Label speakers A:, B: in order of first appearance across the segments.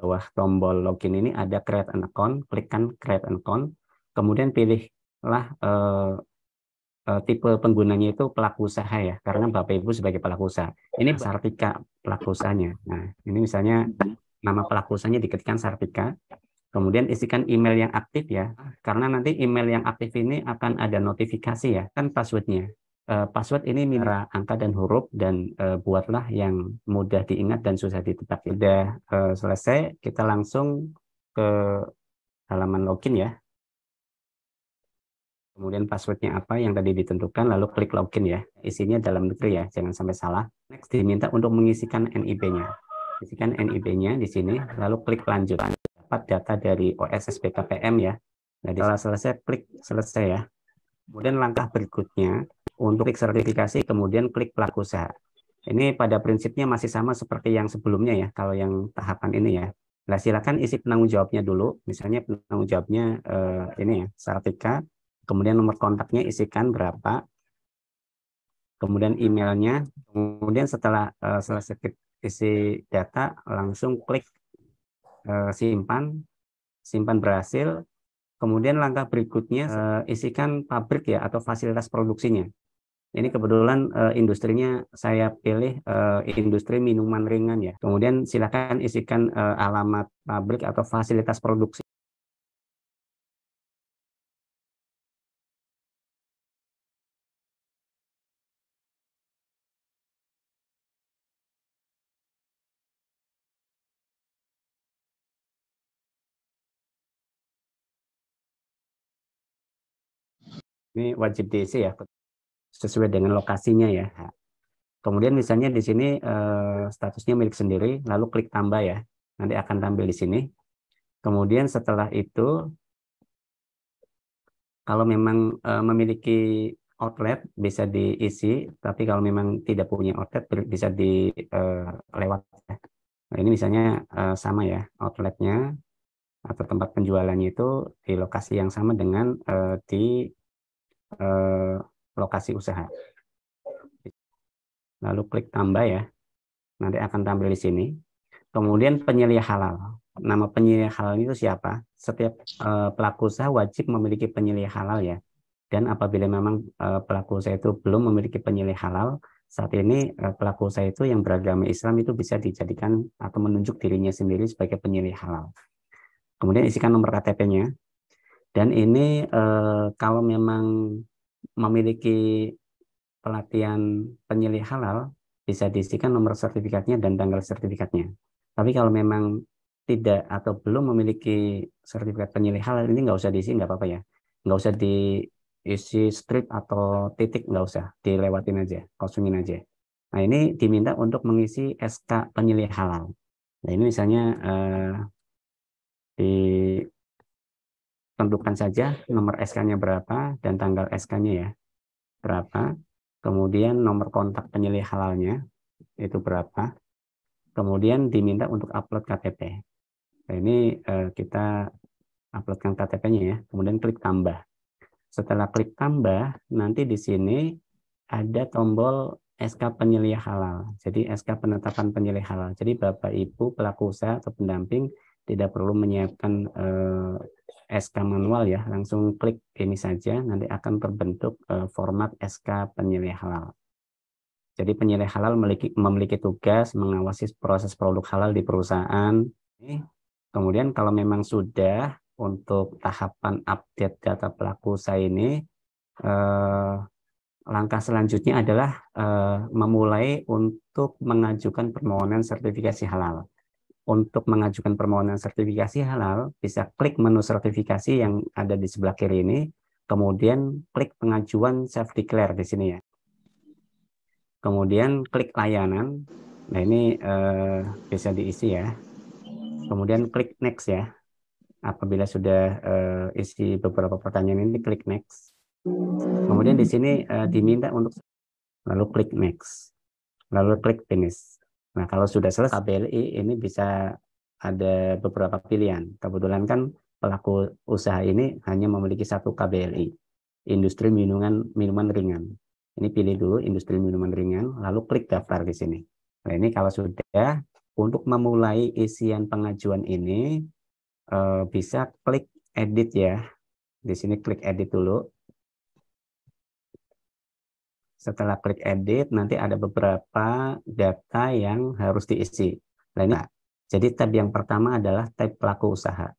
A: bawah tombol login ini ada create an account, klikkan create an account, kemudian pilihlah tipe penggunanya itu pelaku usaha ya, karena Bapak Ibu sebagai pelaku usaha. Ini Sartika pelaku usahanya. Nah, ini misalnya nama pelaku usahanya diketikkan Sartika, kemudian isikan email yang aktif ya, karena nanti email yang aktif ini akan ada notifikasi ya, kan passwordnya. Password ini minta angka dan huruf, dan buatlah yang mudah diingat dan susah ditebak. Sudah selesai, kita langsung ke halaman login ya. Kemudian passwordnya apa yang tadi ditentukan, lalu klik login ya. Isinya dalam negeri ya, jangan sampai salah. Next, diminta untuk mengisikan NIB-nya. Isikan NIB-nya di sini, lalu klik lanjut. Dapat data dari OSSBKPM ya. Nah, setelah selesai, klik selesai ya. Kemudian langkah berikutnya, untuk klik sertifikasi, kemudian klik pelaku usaha. Ini pada prinsipnya masih sama seperti yang sebelumnya ya, kalau yang tahapan ini ya. Nah, silakan isi penanggung jawabnya dulu. Misalnya penanggung jawabnya ini ya, Sartika. Kemudian nomor kontaknya isikan berapa, kemudian emailnya, kemudian setelah selesai isi data, langsung klik simpan berhasil, kemudian langkah berikutnya isikan pabrik ya atau fasilitas produksinya. Ini kebetulan industrinya saya pilih industri minuman ringan ya. Kemudian silakan isikan alamat pabrik atau fasilitas produksi. Ini wajib diisi ya, sesuai dengan lokasinya ya. Kemudian misalnya di sini statusnya milik sendiri, lalu klik tambah ya. Nanti akan tampil di sini. Kemudian setelah itu, kalau memang memiliki outlet bisa diisi, tapi kalau memang tidak punya outlet bisa lewat. Nah, ini misalnya sama ya, outletnya atau tempat penjualannya itu di lokasi yang sama dengan di lokasi usaha. Lalu klik tambah ya, nanti akan tampil di sini. Kemudian penyelia halal. Nama penyelia halal itu siapa? Setiap pelaku usaha wajib memiliki penyelia halal ya. Dan apabila memang pelaku usaha itu belum memiliki penyelia halal, saat ini pelaku usaha itu yang beragama Islam itu bisa dijadikan atau menunjuk dirinya sendiri sebagai penyelia halal. Kemudian isikan nomor KTP-nya. Dan ini kalau memang memiliki pelatihan penyelia halal, bisa diisikan nomor sertifikatnya dan tanggal sertifikatnya. Tapi kalau memang tidak atau belum memiliki sertifikat penyelia halal, ini nggak usah diisi, nggak apa-apa ya. Nggak usah diisi strip atau titik, nggak usah, dilewatin aja, kosongin aja. Nah, ini diminta untuk mengisi SK penyelia halal. Nah, ini misalnya ditentukan saja nomor SK-nya berapa dan tanggal SK-nya ya berapa. Kemudian nomor kontak penyelia halalnya itu berapa. Kemudian diminta untuk upload KTP. Nah, ini kita uploadkan KTP-nya ya. Kemudian klik tambah. Setelah klik tambah, nanti di sini ada tombol SK penyelia halal. Jadi SK penetapan penyelia halal. Jadi Bapak Ibu pelaku usaha atau pendamping tidak perlu menyiapkan SK manual ya. Langsung klik ini saja, nanti akan terbentuk format SK penyelia halal. Jadi penyelia halal memiliki tugas mengawasi proses produk halal di perusahaan. Kemudian kalau memang sudah untuk tahapan update data pelaku usaha ini, langkah selanjutnya adalah memulai untuk mengajukan permohonan sertifikasi halal. Untuk mengajukan permohonan sertifikasi halal, bisa klik menu sertifikasi yang ada di sebelah kiri ini, kemudian klik pengajuan self-declare di sini ya. Kemudian klik layanan. Nah, ini bisa diisi ya. Kemudian klik next ya. Apabila sudah isi beberapa pertanyaan ini, klik next. Kemudian di sini diminta untuk lalu klik next. Lalu klik finish. Nah, kalau sudah selesai KBLI ini bisa ada beberapa pilihan. Kebetulan kan pelaku usaha ini hanya memiliki satu KBLI, industri minuman ringan. Ini pilih dulu industri minuman ringan, lalu klik daftar di sini. Nah, ini kalau sudah, Untuk memulai isian pengajuan ini bisa klik edit ya. Di sini klik edit dulu. Setelah klik edit, nanti ada beberapa data yang harus diisi. Nah, jadi tab yang pertama adalah tab pelaku usaha.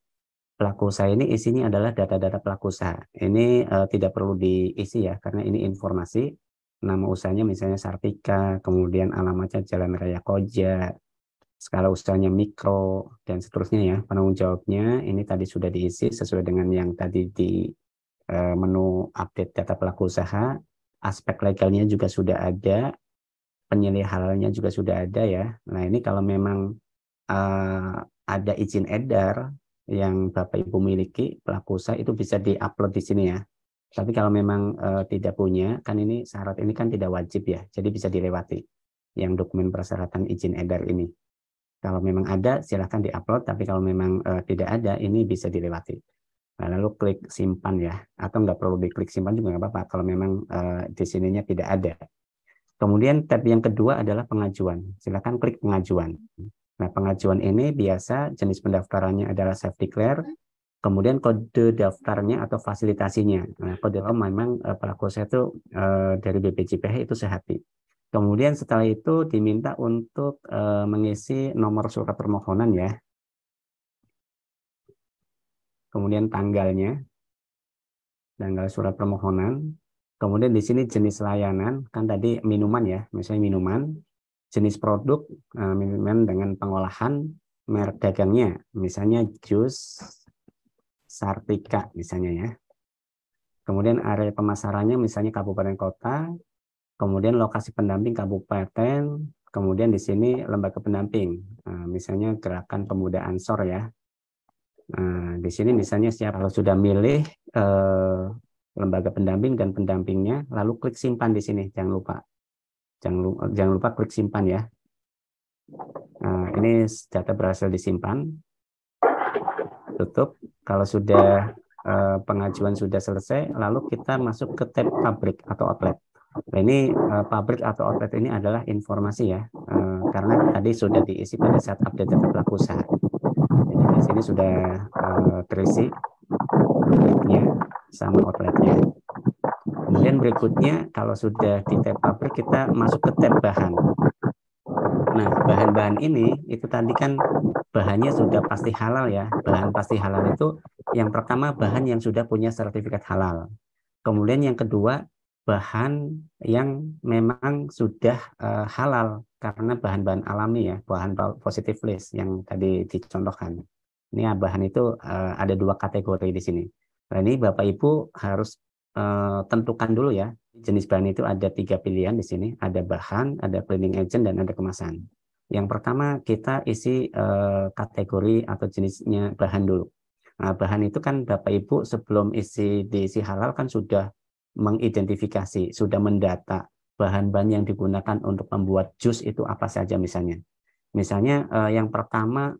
A: Pelaku usaha ini isinya adalah data-data pelaku usaha. Ini tidak perlu diisi ya, karena ini informasi. Nama usahanya misalnya Sartika, kemudian alamatnya Jalan Raya Koja, skala usahanya mikro, dan seterusnya ya. Penanggung jawabnya ini tadi sudah diisi sesuai dengan yang tadi di menu update data pelaku usaha. Aspek legalnya juga sudah ada, penyelidik halalnya juga sudah ada ya. Nah ini kalau memang ada izin edar yang Bapak Ibu miliki pelaku usaha itu bisa diupload di sini ya. Tapi kalau memang tidak punya, kan ini syarat ini kan tidak wajib ya, jadi bisa dilewati yang dokumen persyaratan izin edar ini. Kalau memang ada silahkan diupload, tapi kalau memang tidak ada ini bisa dilewati. Nah, lalu klik simpan ya, atau nggak perlu diklik simpan juga nggak apa-apa kalau memang di sininya tidak ada. Kemudian tab yang kedua adalah pengajuan. Silakan klik pengajuan. Nah, pengajuan ini biasa jenis pendaftarannya adalah self declare, kemudian kode daftarnya atau fasilitasinya. Nah, kode memang pelaku usaha itu dari BPJPH itu sehati. Kemudian setelah itu diminta untuk mengisi nomor surat permohonan ya. Kemudian tanggal surat permohonan. Kemudian di sini jenis layanan, kan tadi minuman ya, misalnya minuman, jenis produk, minuman dengan pengolahan, merek dagangnya, misalnya jus Sartika misalnya ya. Kemudian area pemasarannya misalnya kabupaten kota, kemudian lokasi pendamping kabupaten, kemudian di sini lembaga pendamping, misalnya Gerakan Pemuda Ansor ya. Nah, di sini misalnya siapa kalau sudah milih lembaga pendamping dan pendampingnya, lalu klik simpan di sini, jangan lupa klik simpan ya. Nah, ini data berhasil disimpan, tutup. Kalau sudah pengajuan sudah selesai, lalu kita masuk ke tab pabrik atau outlet. Nah, ini pabrik atau outlet ini adalah informasi ya, karena tadi sudah diisi pada saat update data pelaku usaha. Jadi di sini sudah terisi pabriknya sama outletnya. Kemudian berikutnya kalau sudah di tab pabrik kita masuk ke tab bahan. Nah, bahan-bahan ini itu tadi kan bahannya sudah pasti halal ya. Bahan pasti halal itu yang pertama bahan yang sudah punya sertifikat halal. Kemudian yang kedua bahan yang memang sudah halal karena bahan-bahan alami ya, bahan positive list yang tadi dicontohkan. Ini bahan itu ada dua kategori di sini. Nah, ini Bapak Ibu harus tentukan dulu ya. Jenis bahan itu ada 3 pilihan di sini. Ada bahan, ada cleaning agent, dan ada kemasan. Yang pertama kita isi kategori atau jenisnya bahan dulu. Nah, bahan itu kan Bapak Ibu sebelum diisi halal kan sudah mengidentifikasi, sudah mendata bahan-bahan yang digunakan untuk membuat jus itu apa saja misalnya. Misalnya yang pertama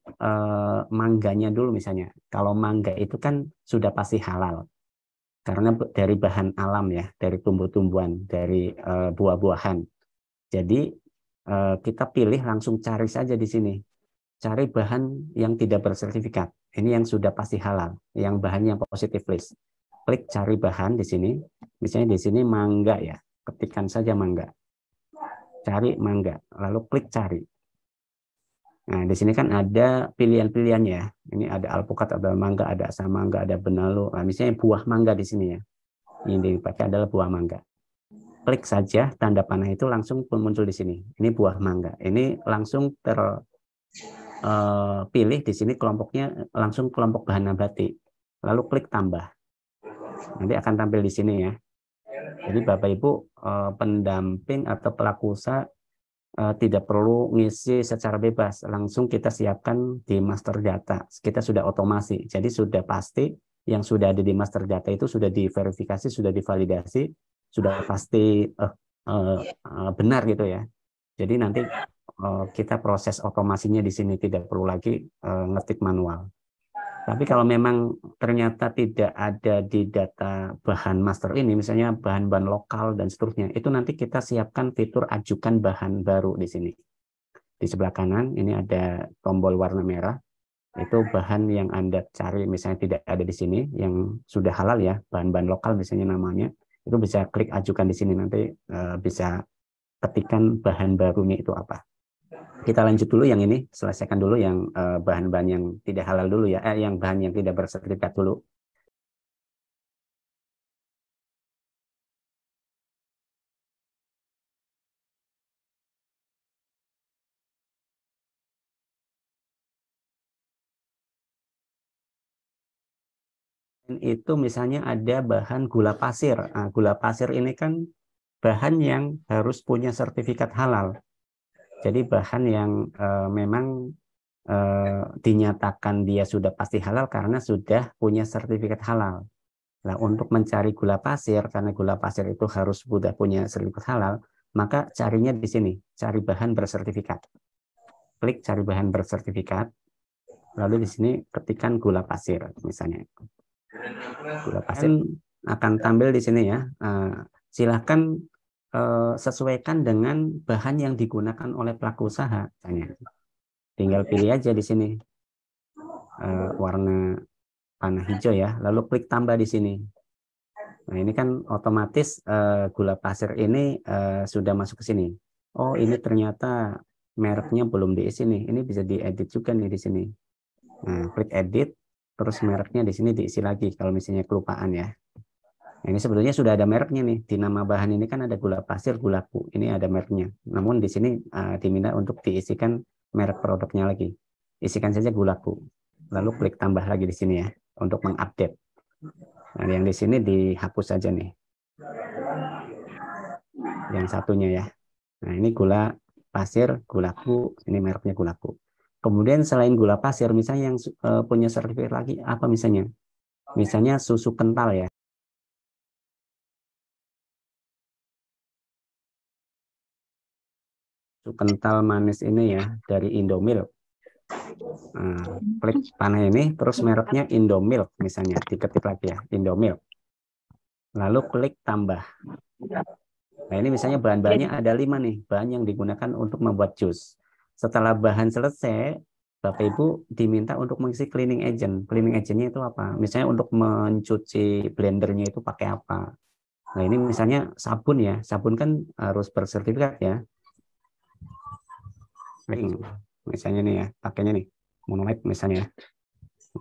A: mangganya dulu misalnya. Kalau mangga itu kan sudah pasti halal. Karena dari bahan alam ya, dari tumbuh-tumbuhan, dari buah-buahan. Jadi kita pilih langsung cari saja di sini. Cari bahan yang tidak bersertifikat. Ini yang sudah pasti halal, yang bahannya positive list. Klik cari bahan di sini. Misalnya di sini mangga ya, ketikkan saja mangga. Cari mangga, lalu klik cari. Nah, di sini kan ada pilihan-pilihannya ya. Ini ada alpukat, ada mangga, ada asam mangga, ada benalu. Nah, misalnya buah mangga di sini ya. Ini dipakai adalah buah mangga. Klik saja tanda panah itu langsung pun muncul di sini. Ini buah mangga. Ini langsung terpilih di sini kelompoknya langsung kelompok bahan nabati. Lalu klik tambah. Nanti akan tampil di sini ya. Jadi Bapak Ibu pendamping atau pelaku usaha tidak perlu ngisi secara bebas, langsung kita siapkan di master data. Kita sudah otomasi, jadi sudah pasti yang sudah ada di master data itu sudah diverifikasi, sudah divalidasi, sudah pasti benar gitu ya. Jadi nanti kita proses otomasinya di sini tidak perlu lagi ngetik manual. Tapi kalau memang ternyata tidak ada di data bahan master ini, misalnya bahan-bahan lokal dan seterusnya, itu nanti kita siapkan fitur ajukan bahan baru di sini. Di sebelah kanan ini ada tombol warna merah. Itu bahan yang Anda cari, misalnya tidak ada di sini, yang sudah halal ya, bahan-bahan lokal misalnya namanya, itu bisa klik ajukan di sini, nanti bisa ketikkan bahan barunya itu apa. Kita lanjut dulu yang ini, selesaikan dulu yang bahan-bahan yang tidak halal dulu ya, yang bahan yang tidak bersertifikat dulu. Itu misalnya ada bahan gula pasir. Nah, gula pasir ini kan bahan yang harus punya sertifikat halal. Jadi bahan yang memang dinyatakan dia sudah pasti halal karena sudah punya sertifikat halal. Nah, untuk mencari gula pasir, karena gula pasir itu harus sudah punya sertifikat halal, maka carinya di sini, cari bahan bersertifikat. Klik cari bahan bersertifikat, lalu di sini ketikkan gula pasir, misalnya. Gula pasir akan tampil di sini ya. Silahkan sesuaikan dengan bahan yang digunakan oleh pelaku usaha. Tinggal pilih aja di sini warna panah hijau ya, lalu klik tambah di sini. Nah ini kan otomatis gula pasir ini sudah masuk ke sini. Oh ini ternyata mereknya belum diisi nih. Ini bisa diedit juga nih di sini. Nah klik edit, terus mereknya di sini diisi lagi kalau misalnya kelupaan ya. Nah, ini sebetulnya sudah ada mereknya nih. Di nama bahan ini kan ada gula pasir, gulaku. Ini ada mereknya. Namun di sini diminta untuk diisikan merek produknya lagi. Isikan saja gulaku. Lalu klik tambah lagi di sini ya untuk mengupdate. Nah, yang di sini dihapus saja nih. Yang satunya ya. Nah, ini gula pasir, gulaku. Ini mereknya gulaku. Kemudian selain gula pasir, misalnya yang punya sertifikat lagi apa misalnya? Misalnya susu kental ya. Susu kental manis ini ya dari Indomilk. Nah, klik panah ini, terus mereknya Indomilk misalnya, diketik lagi ya, Indomilk. Lalu klik tambah. Nah ini misalnya bahan-bahannya ada 5 nih, bahan yang digunakan untuk membuat jus. Setelah bahan selesai, Bapak Ibu diminta untuk mengisi cleaning agent. Cleaning agentnya itu apa? Misalnya untuk mencuci blendernya itu pakai apa? Nah ini misalnya sabun ya, sabun kan harus bersertifikat ya. Misalnya nih ya, pakainya nih, Monolite misalnya.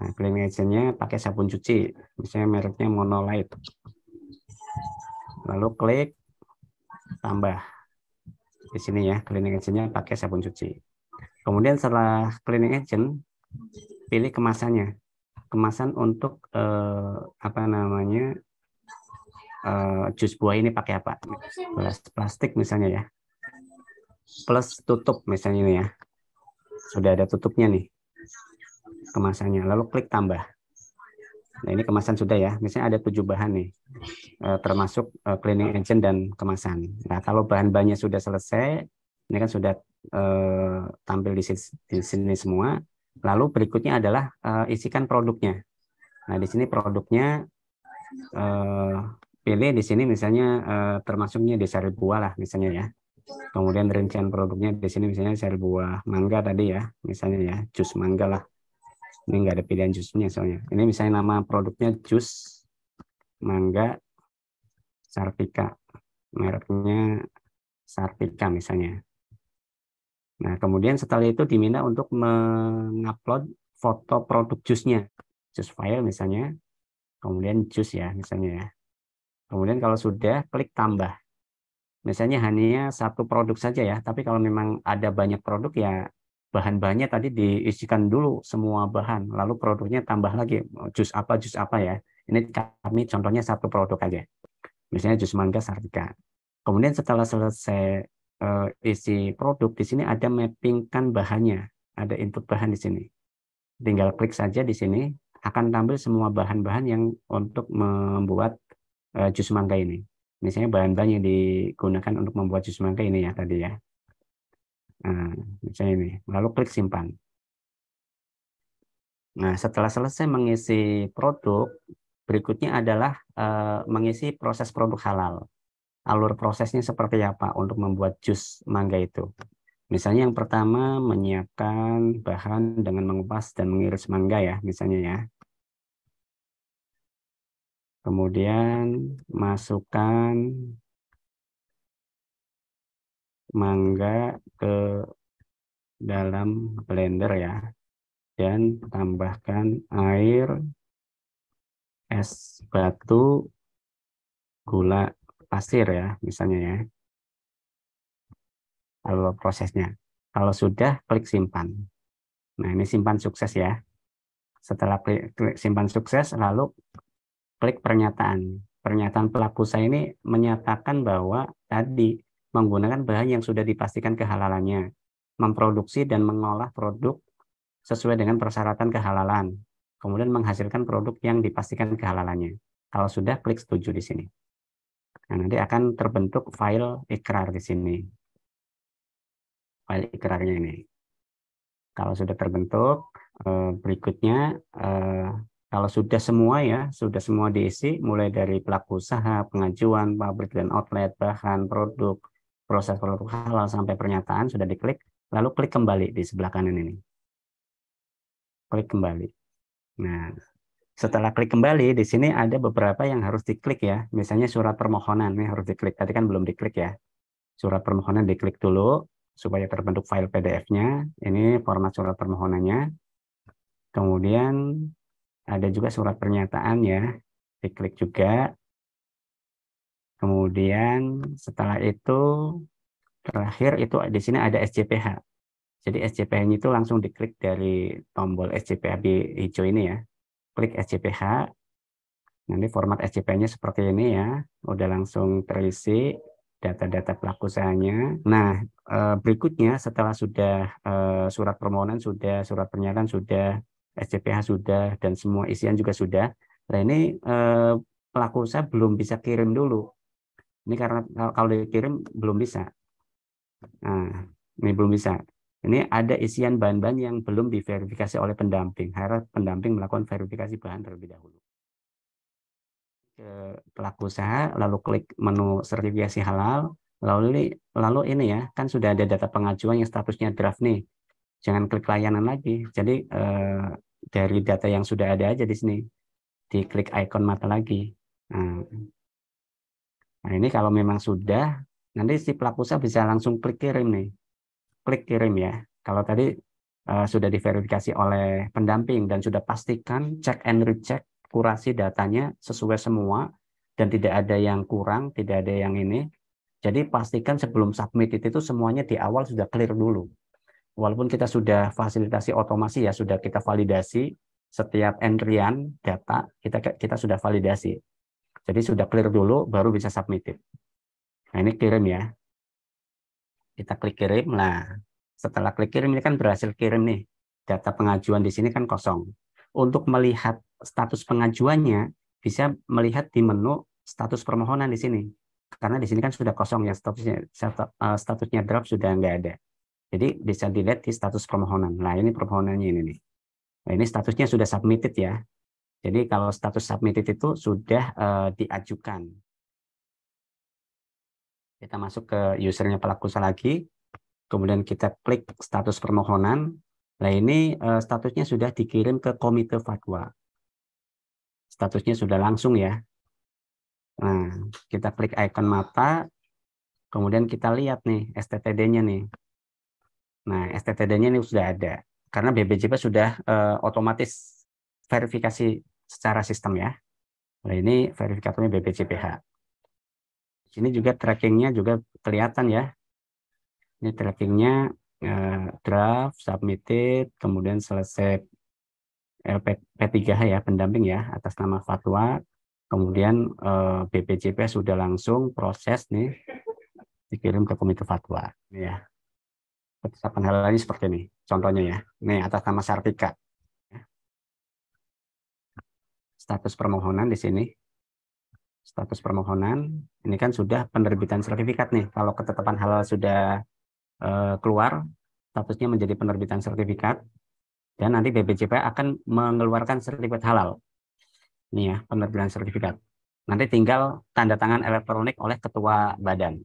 A: Nah, cleaning agentnya pakai sabun cuci, misalnya mereknya Monolite. Lalu klik tambah. Di sini ya, cleaning agentnya pakai sabun cuci. Kemudian setelah cleaning agent, pilih kemasannya. Kemasan untuk apa namanya jus buah ini pakai apa? Gelas plastik misalnya ya. Plus tutup misalnya ini ya. Sudah ada tutupnya nih kemasannya. Lalu klik tambah. Nah ini kemasan sudah ya. Misalnya ada 7 bahan nih, termasuk cleaning agent dan kemasan. Nah kalau bahan-bahannya sudah selesai, ini kan sudah tampil di sini semua. Lalu berikutnya adalah isikan produknya. Nah di sini produknya pilih di sini misalnya termasuknya di sari buah lah misalnya ya. Kemudian rincian produknya di sini misalnya sari buah mangga tadi ya, misalnya ya jus mangga lah. Ini nggak ada pilihan jusnya soalnya. Ini misalnya nama produknya jus mangga Sartika, mereknya Sartika misalnya. Nah, kemudian setelah itu diminta untuk mengupload foto produk jusnya, jus file misalnya, kemudian jus ya misalnya ya. Kemudian kalau sudah klik tambah. Misalnya hanya satu produk saja ya, tapi kalau memang ada banyak produk ya bahan-bahannya tadi diisikan dulu semua bahan, lalu produknya tambah lagi jus apa ya. Ini kami contohnya satu produk aja. Misalnya jus mangga Sartika. Kemudian setelah selesai isi produk, di sini ada mappingkan bahannya, ada input bahan di sini. Tinggal klik saja di sini, akan tampil semua bahan-bahan yang untuk membuat jus mangga ini. Misalnya bahan-bahan yang digunakan untuk membuat jus mangga ini ya tadi ya. Nah, misalnya ini, lalu klik simpan. Nah, setelah selesai mengisi produk, berikutnya adalah mengisi proses produk halal. Alur prosesnya seperti apa untuk membuat jus mangga itu. Misalnya yang pertama menyiapkan bahan dengan mengupas dan mengiris mangga ya, misalnya ya. Kemudian masukkan mangga ke dalam blender ya, dan tambahkan air, es batu, gula pasir ya, misalnya ya. Lalu prosesnya. Kalau sudah, klik simpan. Nah, ini simpan sukses ya. Setelah klik simpan sukses, lalu klik pernyataan. Pernyataan pelaku usaha ini menyatakan bahwa tadi menggunakan bahan yang sudah dipastikan kehalalannya, memproduksi dan mengolah produk sesuai dengan persyaratan kehalalan, kemudian menghasilkan produk yang dipastikan kehalalannya. Kalau sudah, klik setuju di sini. Nah, nanti akan terbentuk file ikrar di sini. File ikrarnya ini. Kalau sudah terbentuk, berikutnya kalau sudah semua ya, sudah semua diisi, mulai dari pelaku usaha, pengajuan, pabrik dan outlet, bahan, produk, proses produk halal sampai pernyataan sudah diklik, lalu klik kembali di sebelah kanan ini. Klik kembali. Nah, setelah klik kembali, di sini ada beberapa yang harus diklik ya. Misalnya surat permohonan, ini harus diklik. Tadi kan belum diklik ya. Surat permohonan diklik dulu, supaya terbentuk file PDF-nya. Ini format surat permohonannya. Kemudian ada juga surat pernyataan ya, diklik juga. Kemudian setelah itu terakhir itu di sini ada SCPH. Jadi SCPH-nya itu langsung diklik dari tombol SCPH hijau ini ya. Klik SCPH. Nanti format SCPH-nya seperti ini ya. Udah langsung terisi data-data pelaku usahanya. Nah, berikutnya setelah sudah surat permohonan sudah, surat pernyataan sudah, SCPH sudah, dan semua isian juga sudah. Nah, ini pelaku usaha belum bisa kirim dulu. Ini karena kalau dikirim belum bisa. Nah, ini belum bisa. Ini ada isian bahan-bahan yang belum diverifikasi oleh pendamping. Harap pendamping melakukan verifikasi bahan terlebih dahulu. Ke pelaku usaha, lalu klik menu sertifikasi halal, lalu ini ya, kan sudah ada data pengajuan yang statusnya draft nih. Jangan klik layanan lagi. Jadi dari data yang sudah ada aja di sini, diklik ikon mata lagi. Nah, ini kalau memang sudah, nanti si pelaku usaha bisa langsung klik kirim nih. Klik kirim ya. Kalau tadi sudah diverifikasi oleh pendamping dan sudah pastikan check and recheck, kurasi datanya sesuai semua dan tidak ada yang kurang, tidak ada yang ini. Jadi pastikan sebelum submit itu semuanya di awal sudah clear dulu. Walaupun kita sudah fasilitasi otomasi ya, sudah kita validasi setiap entrian data kita sudah validasi. Jadi sudah clear dulu baru bisa submit. Nah, ini kirim ya. Kita klik kirim. Nah, setelah klik kirim ini kan berhasil kirim nih. Data pengajuan di sini kan kosong. Untuk melihat status pengajuannya bisa melihat di menu status permohonan di sini. Karena di sini kan sudah kosong ya, statusnya draft sudah nggak ada. Jadi bisa dilihat di status permohonan. Nah, ini permohonannya ini nih. Nah, ini statusnya sudah submitted ya. Jadi kalau status submitted itu sudah diajukan. Kita masuk ke usernya pelaku usaha lagi. Kemudian kita klik status permohonan. Nah, ini statusnya sudah dikirim ke komite fatwa. Statusnya sudah langsung ya. Nah, kita klik ikon mata. Kemudian kita lihat nih STTD-nya nih. Nah, STTD-nya ini sudah ada. Karena BPJP sudah otomatis verifikasi secara sistem ya. Nah, ini verifikatornya BPJPH. Di sini juga trackingnya juga kelihatan ya. Ini trackingnya draft, submitted, kemudian selesai LP3H ya, pendamping ya, atas nama fatwa. Kemudian BPJP sudah langsung proses nih, dikirim ke komite fatwa. Ya, ketetapan halal ini seperti ini, contohnya ya. Nih, atas nama Sartika. Status permohonan di sini. Status permohonan, ini kan sudah penerbitan sertifikat nih. Kalau ketetapan halal sudah keluar, statusnya menjadi penerbitan sertifikat, dan nanti BPJP akan mengeluarkan sertifikat halal. Ini ya, penerbitan sertifikat. Nanti tinggal tanda tangan elektronik oleh ketua badan.